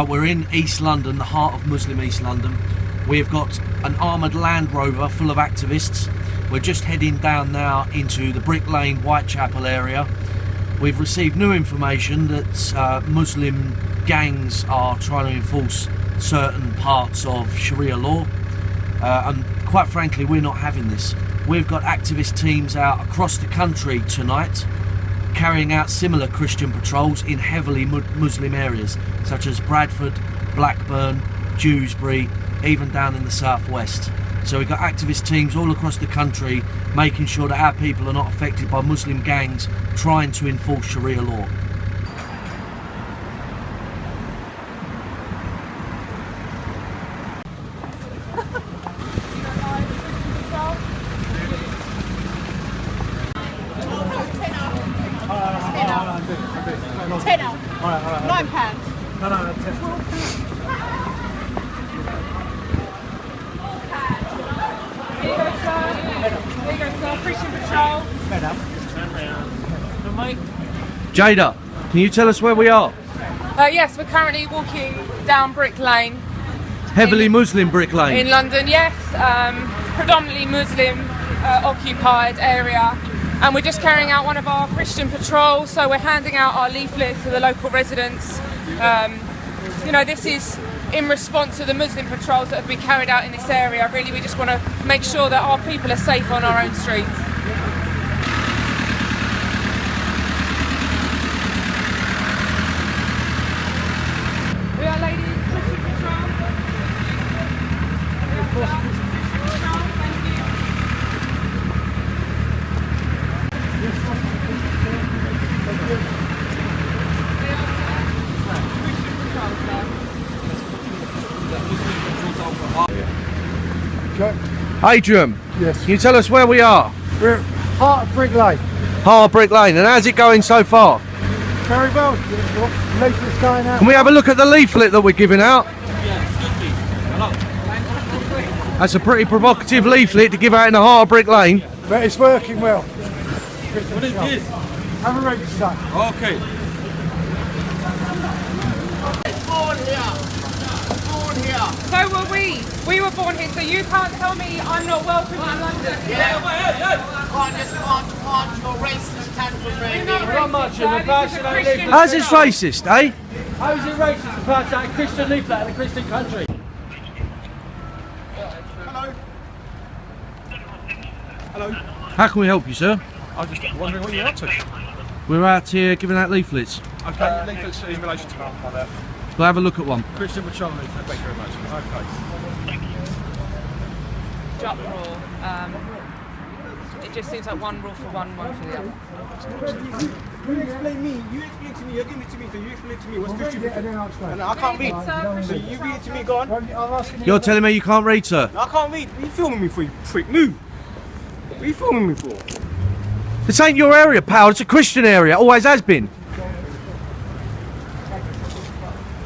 Right, we're in East London, the heart of Muslim East London. We've got an armoured Land Rover full of activists. We're just heading down now into the Brick Lane, Whitechapel area. We've received new information that Muslim gangs are trying to enforce certain parts of Sharia law. And quite frankly, we're not having this. We've got activist teams out across the country tonight carrying out similar Christian patrols in heavily Muslim areas such as Bradford, Blackburn, Dewsbury, even down in the southwest. So we've got activist teams all across the country making sure that our people are not affected by Muslim gangs trying to enforce Sharia law. £10. No, 10. Here you go, sir. Here you go, sir. Christian patrol. Jayda, can you tell us where we are? Yes, we're currently walking down Brick Lane. Heavily Muslim Brick Lane. In London, yes. Predominantly Muslim occupied area. And we're just carrying out one of our Christian patrols, so we're handing out our leaflets to the local residents. You know, this is in response to the Muslim patrols that have been carried out in this area. Really, we just want to make sure that our people are safe on our own streets. We are ladies, Christian patrol. Thank you. Adrian, yes. Can you tell us where we are? We're heart of Brick Lane. Heart of Brick Lane, and how's it going so far? Very well. Leaflet's going out. Can we have a look at the leaflet that we're giving out? That's a pretty provocative leaflet to give out in the heart of Brick Lane. But it's working well. What is this? Have a read, son. Okay. Born here. Born here. So were we. We were born here, so you can't tell me I'm not welcome in London. Can't your racist tantrum right here. We're not marching. How's this racist, eh? How is it racist to pass out a Christian leaflet in a Christian country? Hello. Hello. How can we help you, sir? I was just wondering what you're up to. We're out here giving out leaflets. Okay, leaflets in relation to that. We'll have a look at one. Christian patrol leaflet. Thank you very much. Okay. Drop rule. It just seems like one rule for one for the other. You explain to me, you're giving it to me, so you explain to me what's Christian patrol. And I can't read. So you read it to me, go on. You're telling me you can't read, sir? I can't read. What are you filming me for, you prick? Move. What are you filming me for? This ain't your area, pal. It's a Christian area. Always has been.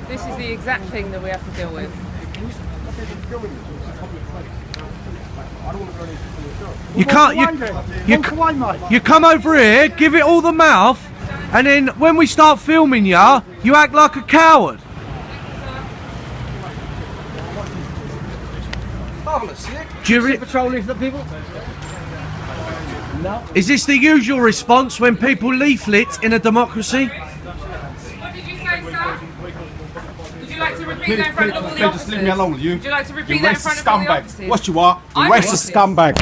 This is the exact thing that we have to deal with. You can't. You come over here, give it all the mouth, and then when we start filming you, you act like a coward. Patrol leaflet, people? No. Is this the usual response when people leaflet in a democracy? What did you say, sir? Would you like to repeat that in front of all the officers? Just leave me alone, you. Would you like to repeat that in front of all the officers? What you are? You racist scumbag.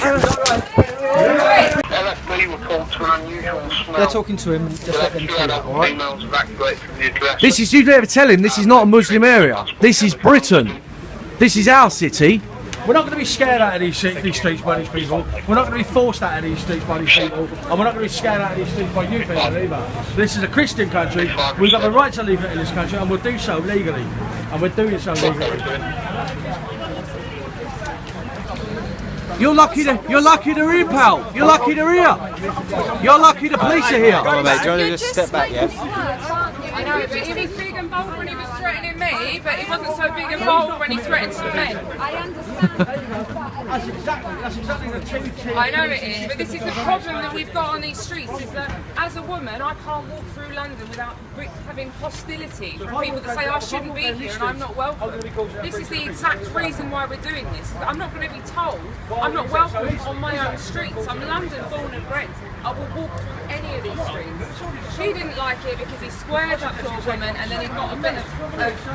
They're talking to him and just let them clear that, alright? This is, you never tell him, this is not a Muslim area. This is Britain. This is our city. We're not going to be scared out of these streets by these people. We're not going to be forced out of these streets by these people. And we're not going to be scared out of these streets by you people either. This is a Christian country. We've got the right to leave it in this country, and we'll do so legally. And we're doing so legally. You're lucky they're here, pal. You're lucky they're here. You're lucky the police are here. Oh, mate, do you want to just step back, yeah? I know, but he was big and bold when he was threatening me, but he wasn't so big and bold when he threatened some men. I understand. That's exactly the two. I know it is, but this is the problem that we've got on these streets, is that as a woman, I can't walk through London without having hostility from people that say I shouldn't be here and I'm not welcome. This is the exact reason why we're doing this. I'm not going to be told I'm not welcome on my own streets. I'm London born and bred. I will walk through any of these streets. He didn't like it because he squared up to a woman and then he got a bit of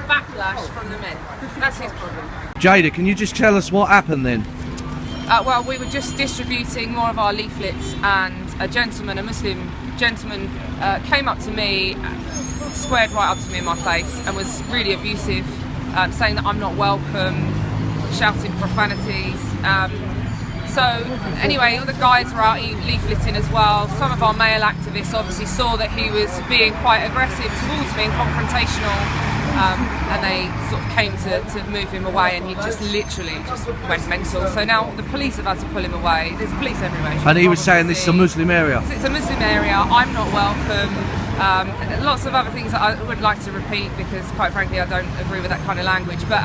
backlash from the men. That's his problem. Jayda, can you just tell us what happened then? Well, we were just distributing more of our leaflets, and a Muslim gentleman, came up to me, squared right up to me in my face, and was really abusive, saying that I'm not welcome, shouting profanities. So anyway, all the guys were out leafleting as well. Some of our male activists obviously saw that he was being quite aggressive towards me and confrontational. And they sort of came to move him away, and he just literally went mental. So now the police have had to pull him away. There's police everywhere. And he was saying this is a Muslim area. It's a Muslim area. I'm not welcome. And lots of other things that I would like to repeat because, quite frankly, I don't agree with that kind of language. But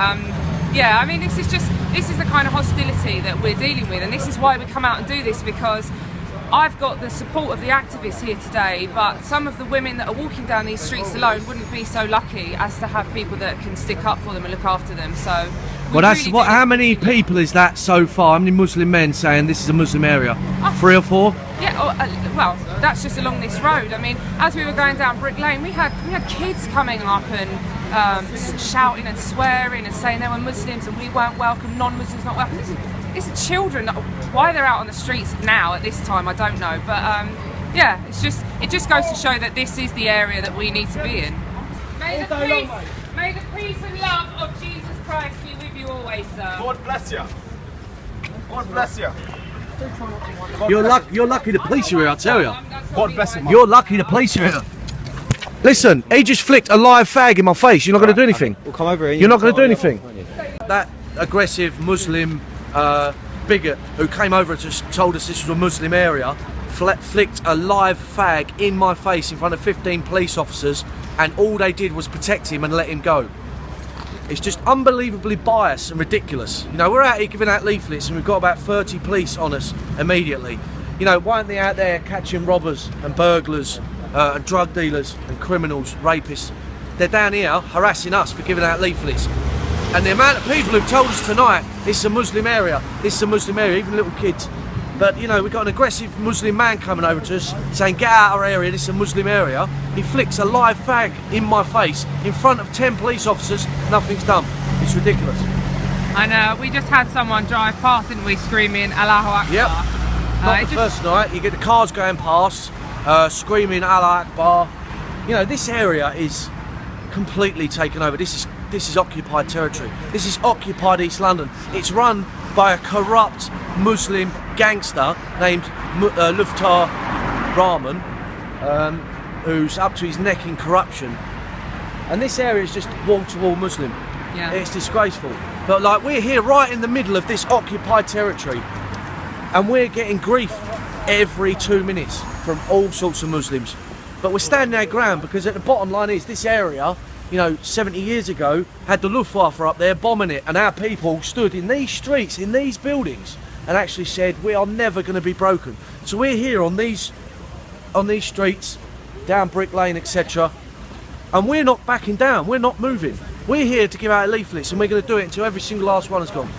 yeah, I mean, this is the kind of hostility that we're dealing with, and this is why we come out and do this, because I've got the support of the activists here today, but some of the women that are walking down these streets alone wouldn't be so lucky as to have people that can stick up for them and look after them. So, well, that's what. How many people is that so far? How many Muslim men saying this is a Muslim area? 3 or 4? Yeah. Well, that's just along this road. I mean, as we were going down Brick Lane, we had kids coming up and shouting and swearing and saying they were Muslims and we weren't welcome. Non-Muslims not welcome. It's children. Why they're out on the streets now at this time, I don't know. But yeah, it just goes to show that this is the area that we need to be in. May the peace and love of Jesus Christ be with you always, sir. God bless you. God bless you. You're lucky the police are here, I tell you. God bless you. You're lucky the police are here. Listen, he just flicked a live fag in my face. You're not going to do anything. We'll come over here. You're not going to do anything. That aggressive Muslim bigot who came over and told us this was a Muslim area flicked a live fag in my face in front of 15 police officers, and all they did was protect him and let him go. It's just unbelievably biased and ridiculous. You know, we're out here giving out leaflets and we've got about 30 police on us immediately. You know, why aren't they out there catching robbers and burglars and drug dealers and criminals, rapists? They're down here harassing us for giving out leaflets. And the amount of people who've told us tonight, this is a Muslim area, even little kids. But you know, we've got an aggressive Muslim man coming over to us saying, get out of our area, this is a Muslim area. He flicks a live fag in my face in front of 10 police officers, nothing's done. It's ridiculous. I know, we just had someone drive past, didn't we, screaming Allahu Akbar. Yep. Not the first night, you get the cars going past, screaming Allah Akbar. You know, this area is completely taken over. This is occupied territory. This is occupied East London. It's run by a corrupt Muslim gangster named Luftar Rahman, who's up to his neck in corruption. And this area is just wall-to-wall Muslim. Yeah. It's disgraceful. But like, we're here right in the middle of this occupied territory, and we're getting grief every 2 minutes from all sorts of Muslims. But we're standing our ground because at the bottom line is this area, you know, 70 years ago had the Luftwaffe up there bombing it, and our people stood in these streets, in these buildings, and actually said we are never going to be broken. So we're here on these streets, down Brick Lane, etc., and we're not backing down. We're not moving. We're here to give out leaflets, and we're going to do it until every single last one is gone.